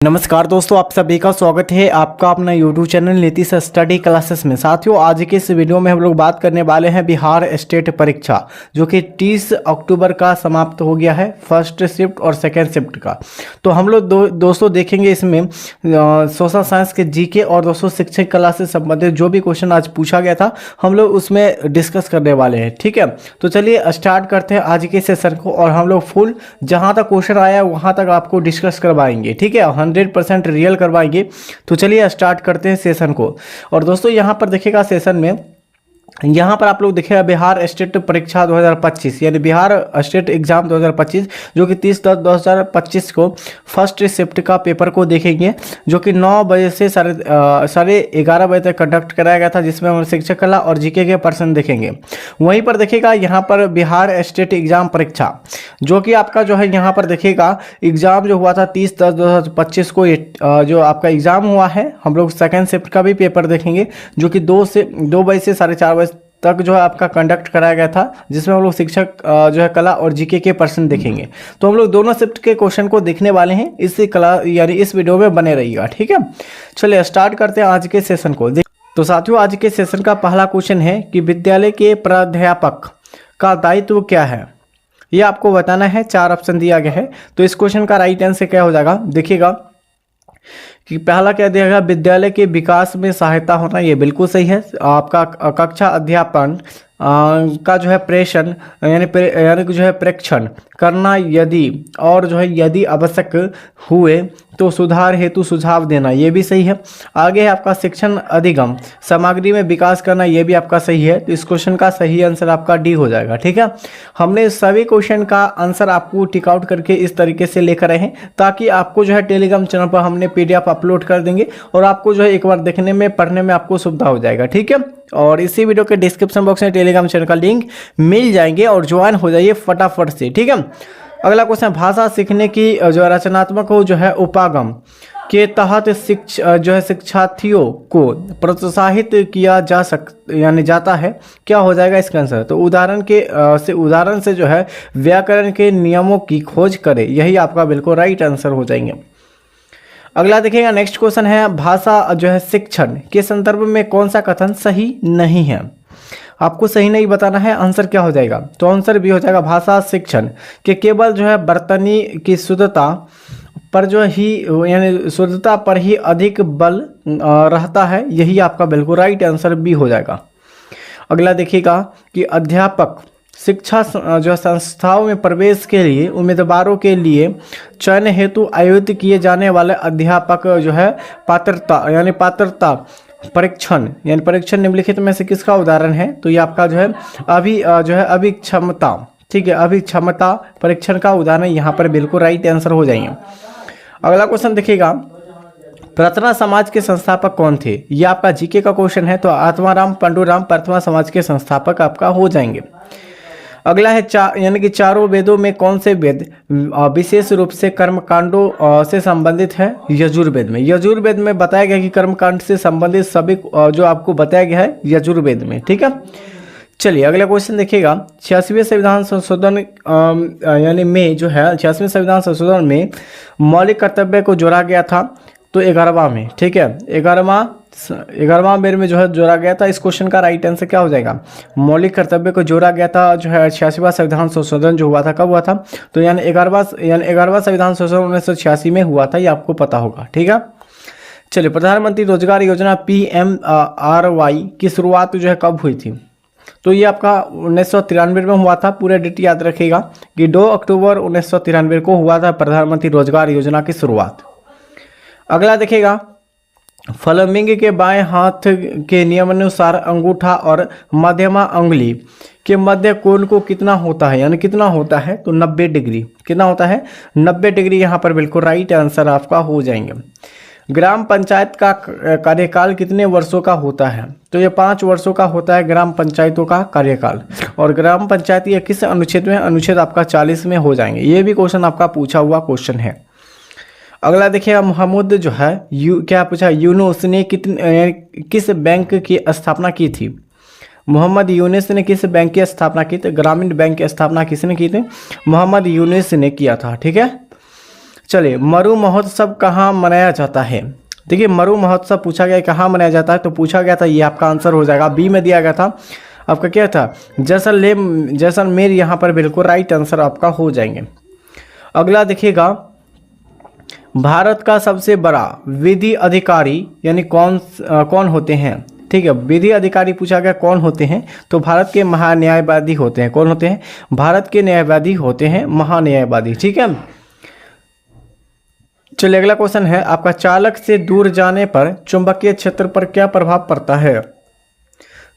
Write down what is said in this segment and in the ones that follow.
नमस्कार दोस्तों, आप सभी का स्वागत है आपका अपना YouTube channel Nitish study classes में। साथियों, आज के इस वीडियो में हम लोग बात करने वाले हैं बिहार स्टेट परीक्षा, जो कि 30 अक्टूबर का समाप्त हो गया है, फर्स्ट शिफ्ट और सेकेंड शिफ्ट का। तो हम लोग दोस्तों देखेंगे इसमें सोशल साइंस के जीके और दोस्तों शिक्षक कला से संबंधित जो भी क्वेश्चन आज पूछा गया था हम लोग उसमें डिस्कस करने वाले हैं। ठीक है, तो चलिए स्टार्ट करते हैं आज के सेशन को, और हम लोग फुल जहाँ तक क्वेश्चन आया वहाँ तक आपको डिस्कस करवाएंगे। ठीक है, 100% रियल करवाएंगे। तो चलिए स्टार्ट करते हैं सेशन को। और दोस्तों यहाँ पर देखिएगा सेशन में, यहाँ पर आप लोग देखिएगा बिहार स्टेट परीक्षा 2025 यानी बिहार स्टेट एग्जाम 2025, जो कि 30/10/2025 को फर्स्ट शिफ्ट का पेपर को देखेंगे, जो कि 9 बजे से साढ़े 11 बजे तक कंडक्ट कराया गया था, जिसमें हम शिक्षक कला और जीके के पर्सन देखेंगे। वहीं पर देखिएगा यहाँ पर बिहार स्टेट एग्जाम परीक्षा, जो कि आपका जो है यहाँ पर देखिएगा एग्जाम जो हुआ था 30/10/2025 को, जो आपका एग्जाम हुआ है, हम लोग सेकेंड शिफ्ट का भी पेपर देखेंगे, जो कि 2 बजे से 4:30 बजे तक जो है आपका कंडक्ट कराया गया था, जिसमें हम लोग शिक्षक जो है कला और जीके के पर्सन देखेंगे। तो हम लोग दोनों शिफ्ट के क्वेश्चन को देखने वाले हैं इस कला यानी इस वीडियो में बने रहिएगा। ठीक है, चलिए स्टार्ट करते हैं आज के सेशन को। तो साथियों, आज के सेशन का पहला क्वेश्चन है कि विद्यालय के प्राध्यापक का दायित्व क्या है, ये आपको बताना है। 4 ऑप्शन दिया गया है, तो इस क्वेश्चन का राइट आंसर क्या हो जाएगा, देखिएगा कि पहला क्या दिया गया, विद्यालय के विकास में सहायता होना, ये बिल्कुल सही है। आपका कक्षा अध्यापन का जो है प्रेषण यानी कि जो है प्रेक्षण करना, यदि और जो है यदि आवश्यक हुए तो सुधार हेतु सुझाव देना, ये भी सही है। आगे है आपका शिक्षण अधिगम सामग्री में विकास करना, ये भी आपका सही है। तो इस क्वेश्चन का सही आंसर आपका डी हो जाएगा। ठीक है, हमने सभी क्वेश्चन का आंसर आपको टिक आउट करके इस तरीके से लेकर आए हैं, ताकि आपको जो है टेलीग्राम चैनल पर हमने PDF अपलोड कर देंगे और आपको जो है एक बार देखने में पढ़ने में आपको सुविधा हो जाएगा। ठीक है, और इसी वीडियो के डिस्क्रिप्शन बॉक्स में टेलीग्राम चैनल का लिंक मिल जाएंगे और ज्वाइन हो जाइए फटाफट से। ठीक है, अगला क्वेश्चन, भाषा सीखने की जो रचनात्मक हो जो है उपागम के तहत शिक्षार्थियों को प्रोत्साहित किया जाता है, क्या हो जाएगा इसका आंसर। तो उदाहरण से जो है व्याकरण के नियमों की खोज करें, यही आपका बिल्कुल राइट आंसर हो जाएंगे। अगला देखिएगा, नेक्स्ट क्वेश्चन है, भाषा जो है शिक्षण के संदर्भ में कौन सा कथन सही नहीं है, आपको सही नहीं बताना है। आंसर क्या हो जाएगा, तो आंसर भी हो जाएगा भाषा शिक्षण के केवल जो है बर्तनी की शुद्धता पर जो ही यानी शुद्धता पर ही अधिक बल रहता है, यही आपका बिल्कुल राइट आंसर भी हो जाएगा। अगला देखिएगा कि अध्यापक शिक्षा जो संस्थाओं में प्रवेश के लिए उम्मीदवारों के लिए चयन हेतु आयोजित किए जाने वाले अध्यापक जो है पात्रता परीक्षण निम्नलिखित में से किसका उदाहरण है। तो ये आपका जो है अभिक्षमता, ठीक है, अभिक्षमता परीक्षण का उदाहरण यहाँ पर बिल्कुल राइट आंसर हो जाएंगे। अगला क्वेश्चन देखिएगा, प्रथमा समाज के संस्थापक कौन थे, ये आपका जीके का क्वेश्चन है। तो आत्माराम पंडूराम प्रथमा समाज के संस्थापक आपका हो जाएंगे। अगला है यानी कि चारों वेदों में कौन से वेद विशेष रूप से कर्मकांडों से संबंधित है। यजुर्वेद में बताया गया कि कर्मकांड से संबंधित सभी जो आपको बताया गया है यजुर्वेद में। ठीक है, चलिए अगला क्वेश्चन देखिएगा, 86वें संविधान संशोधन यानी में जो है 86वें संविधान संशोधन में मौलिक कर्तव्य को जोड़ा गया था, तो 11वां में। ठीक है, 11वां बेर में जो है जोड़ा गया था। इस क्वेश्चन का राइट आंसर क्या हो जाएगा, मौलिक कर्तव्य को जोड़ा गया था जो है 86वां संविधान संशोधन जो हुआ था, कब हुआ था, तो यानी 11वां संविधान संशोधन 1986 में हुआ था, ये आपको पता होगा। ठीक है, चलिए प्रधानमंत्री रोजगार योजना PMRY की शुरुआत जो है कब हुई थी, तो ये आपका 1993 में हुआ था। पूरे डेट याद रखिएगा कि 2 अक्टूबर 1993 को हुआ था प्रधानमंत्री रोजगार योजना की शुरुआत। अगला देखिएगा, फ्लेमिंग के बाएं हाथ के नियमानुसार अंगूठा और मध्यमा अंगुली के मध्य कोण को कितना होता है, यानी कितना होता है, तो 90 डिग्री। कितना होता है, 90 डिग्री, यहाँ पर बिल्कुल राइट आंसर आपका हो जाएंगे। ग्राम पंचायत का कार्यकाल कितने वर्षों का होता है, तो ये 5 वर्षों का होता है ग्राम पंचायतों का कार्यकाल। और ग्राम पंचायत ये किस अनुच्छेद में, अनुच्छेद आपका 40 में हो जाएंगे। ये भी क्वेश्चन आपका पूछा हुआ क्वेश्चन है। अगला देखिएगा, मोहम्मद जो है क्या पूछा, यूनुस ने किस बैंक की स्थापना की थी। मोहम्मद यूनुस ने किस बैंक की स्थापना की थी, ग्रामीण बैंक की स्थापना किसने की थी, मोहम्मद यूनुस ने किया था। ठीक है, चलिए, मरु महोत्सव कहाँ मनाया जाता है। देखिए, मरु महोत्सव पूछा गया कहाँ मनाया जाता है, तो पूछा गया था, ये आपका आंसर हो जाएगा बी में दिया गया था। आपका क्या था, जैसलमेर, यहाँ पर बिल्कुल राइट आंसर आपका हो जाएंगे। अगला देखिएगा, भारत का सबसे बड़ा विधि अधिकारी यानी कौन होते हैं। ठीक है, विधि अधिकारी पूछा गया कौन होते हैं, तो भारत के महान्यायवादी होते हैं। कौन होते हैं, भारत के न्यायवादी होते हैं, महान्यायवादी। ठीक है, चलिए अगला क्वेश्चन है आपका, चालक से दूर जाने पर चुंबकीय क्षेत्र पर क्या प्रभाव पड़ता है,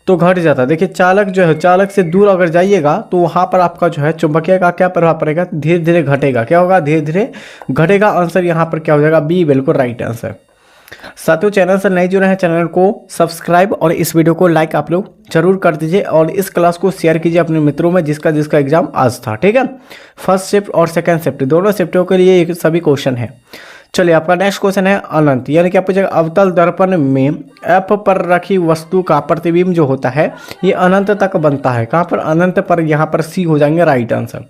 तो घट जाता है। देखिए, चालक से दूर अगर जाइएगा तो वहाँ पर आपका जो है चुंबकीय का क्या प्रभाव पड़ेगा, धीरे धीरे घटेगा। क्या होगा, धीरे धीरे घटेगा। आंसर यहाँ पर क्या हो जाएगा, बी बिल्कुल राइट आंसर। साथियों, चैनल से नए जुड़े हैं, चैनल को सब्सक्राइब और इस वीडियो को लाइक आप लोग जरूर कर दीजिए और इस क्लास को शेयर कीजिए अपने मित्रों में जिसका एग्जाम आज था। ठीक है, फर्स्ट शिफ्ट और सेकंड शिफ्ट दोनों शिफ्टों के लिए ये सभी क्वेश्चन है। चलिए, आपका नेक्स्ट क्वेश्चन है अनंत, यानी कि आप पूछेगा अवतल दर्पण में एफ पर रखी वस्तु का प्रतिबिंब जो होता है ये अनंत तक बनता है। कहाँ पर, अनंत पर। यहाँ पर सी हो जाएंगे राइट आंसर।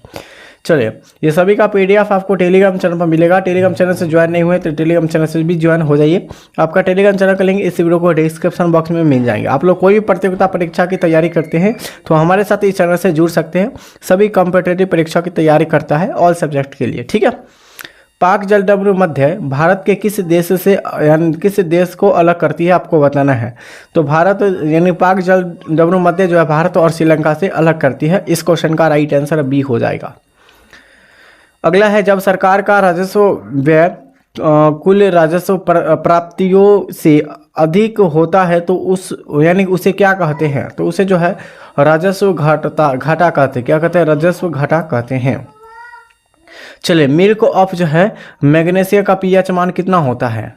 चलिए, ये सभी का पीडीएफ आपको टेलीग्राम चैनल पर मिलेगा। टेलीग्राम चैनल से ज्वाइन नहीं हुए तो टेलीग्राम चैनल से भी ज्वाइन हो जाइए। आपका टेलीग्राम चैनल का लिंक इस वीडियो को डिस्क्रिप्शन बॉक्स में मिल जाएंगे। आप लोग कोई भी प्रतियोगिता परीक्षा की तैयारी करते हैं तो हमारे साथ इस चैनल से जुड़ सकते हैं। सभी कॉम्पिटिटिव परीक्षा की तैयारी करता है ऑल सब्जेक्ट के लिए। ठीक है, पाक जलडमरू मध्य भारत के किस देश से यानी किस देश को अलग करती है, आपको बताना है। तो भारत यानी पाक जलडमरू मध्य जो है भारत और श्रीलंका से अलग करती है। इस क्वेश्चन का राइट आंसर बी हो जाएगा। अगला है, जब सरकार का राजस्व व्यय कुल राजस्व प्राप्तियों से अधिक होता है तो यानी उसे क्या कहते हैं, तो उसे जो है राजस्व घाटा कहते हैं। क्या कहते हैं, राजस्व घाटा कहते हैं। चलिए, मिल्क ऑफ जो है मैग्नीशिया का पीएच मान कितना होता है,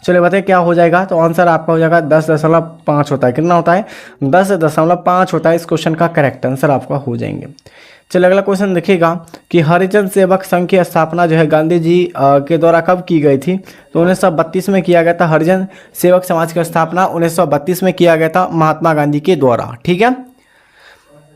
चलिए बताइए क्या हो जाएगा, तो आंसर आपका हो जाएगा 10.5 होता है। कितना होता है, 10.5 होता है। इस क्वेश्चन का करेक्ट आंसर आपका हो जाएंगे। चलिए अगला क्वेश्चन देखिएगा कि हरिजन सेवक संघ की स्थापना जो है गांधी जी के द्वारा कब की गई थी, तो 1932 में किया गया था। हरिजन सेवक समाज की स्थापना 1932 में किया गया था महात्मा गांधी के द्वारा। ठीक है,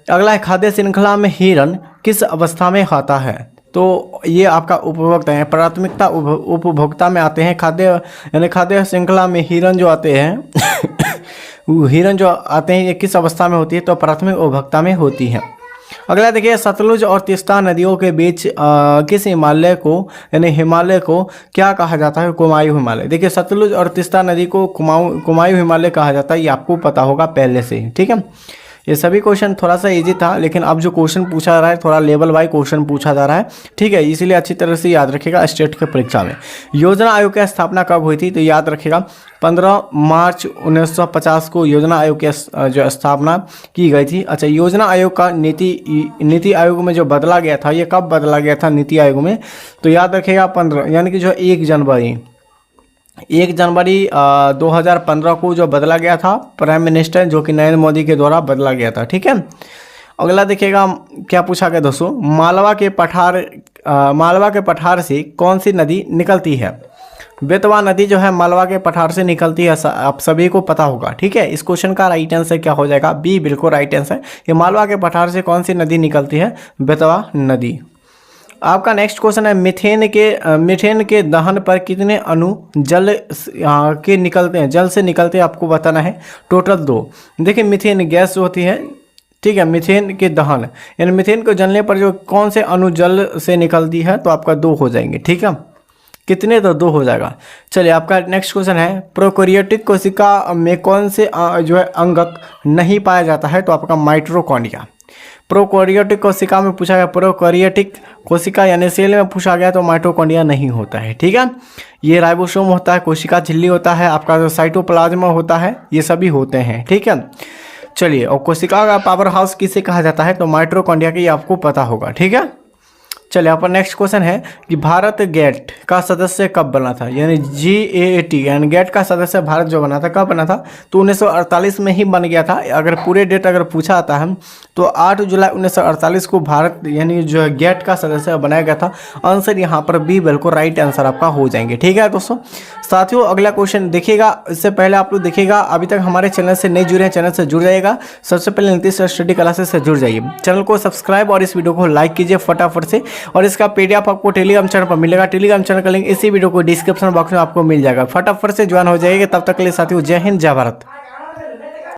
अगला है, खाद्य श्रृंखला में हिरण किस अवस्था में आता है, तो ये आपका उपभोक्ता है, प्राथमिकता उपभोक्ता में आते हैं। खाद्य श्रृंखला में हिरण जो आते हैं हिरण जो आते हैं ये किस अवस्था में होती है, तो प्राथमिक उपभोक्ता में होती है। अगला देखिए, सतलुज और तीस्ता नदियों के बीच किस हिमालय को यानी हिमालय को क्या कहा जाता है, कुमायूं हिमालय। देखिए, सतलुज और तीस्ता नदी को कुमायूं हिमालय कहा जाता है, ये आपको पता होगा पहले से ही। ठीक है, ये सभी क्वेश्चन थोड़ा सा इजी था, लेकिन अब जो क्वेश्चन पूछा जा रहा है थोड़ा लेवल वाइज क्वेश्चन पूछा जा रहा है। ठीक है, इसीलिए अच्छी तरह से याद रखिएगा स्टेट के परीक्षा में। योजना आयोग की स्थापना कब हुई थी, तो याद रखिएगा 15 मार्च 1950 को योजना आयोग की जो स्थापना की गई थी। अच्छा, योजना आयोग का नीति आयोग में जो बदला गया था, ये कब बदला गया था नीति आयोग में, तो याद रखिएगा 15 यानी कि जो 1 जनवरी 2015 को जो बदला गया था प्राइम मिनिस्टर जो कि नरेंद्र मोदी के द्वारा बदला गया था। ठीक है, अगला देखिएगा क्या पूछा गया दोस्तों, मालवा के पठार से कौन सी नदी निकलती है। बेतवा नदी जो है मालवा के पठार से निकलती है, आप सभी को पता होगा। ठीक है, इस क्वेश्चन का राइट आंसर क्या हो जाएगा, बी बिल्कुल राइट आंसर। ये मालवा के पठार से कौन सी नदी निकलती है, बेतवा नदी। आपका नेक्स्ट क्वेश्चन है, मीथेन के दहन पर कितने अणु जल से निकलते हैं, आपको बताना है। टोटल 2। देखिए, मीथेन गैस होती है। ठीक है, मीथेन के दहन यानी मीथेन को जलने पर जो कौन से अणु जल से निकलती है, तो आपका 2 हो जाएंगे। ठीक है, कितने, तो 2 हो जाएगा। चलिए, आपका नेक्स्ट क्वेश्चन है, प्रोकैरियोटिक कोशिका में कौन से जो है अंगक नहीं पाया जाता है, तो आपका माइटोकॉन्ड्रिया। प्रोकैरियोटिक कोशिका में पूछा गया, प्रोकैरियोटिक कोशिका यानी सेल में पूछा गया तो माइटोकॉन्ड्रिया नहीं होता है। ठीक है, ये राइबोसोम होता है, कोशिका झिल्ली होता है, आपका जो साइटोप्लाज्म होता है, ये सभी होते हैं। ठीक है, चलिए, और कोशिका का पावर हाउस किसे कहा जाता है, तो माइटोकॉन्ड्रिया की आपको पता होगा। ठीक है, चलिए, आपका नेक्स्ट क्वेश्चन है कि भारत गेट का सदस्य कब बना था, यानी GATT यानी गेट का सदस्य भारत जो बना था, कब बना था, तो 1948 में ही बन गया था। अगर पूरे डेट अगर पूछा आता है तो 8 जुलाई 1948 को भारत यानी जो है गेट का सदस्य बनाया गया था। आंसर यहाँ पर बी बिल्कुल राइट आंसर आपका हो जाएंगे। ठीक है दोस्तों, साथियों अगला क्वेश्चन देखिएगा, इससे पहले आप लोग देखिएगा अभी तक हमारे चैनल से नहीं जुड़े हैं, चैनल से जुड़ जाइएगा। सबसे पहले नीतीश स्टडी क्लासेस से जुड़ जाइए, चैनल को सब्सक्राइब और इस वीडियो को लाइक कीजिए फटाफट से, और इसका PDF आपको टेलीग्राम चैनल पर मिलेगा। टेलीग्राम चैनल का लिंक इसी वीडियो को डिस्क्रिप्शन बॉक्स में आपको मिल जाएगा। फटाफट से ज्वाइन हो जाएगा। तब तक के लिए साथियों जय हिंद जय भारत।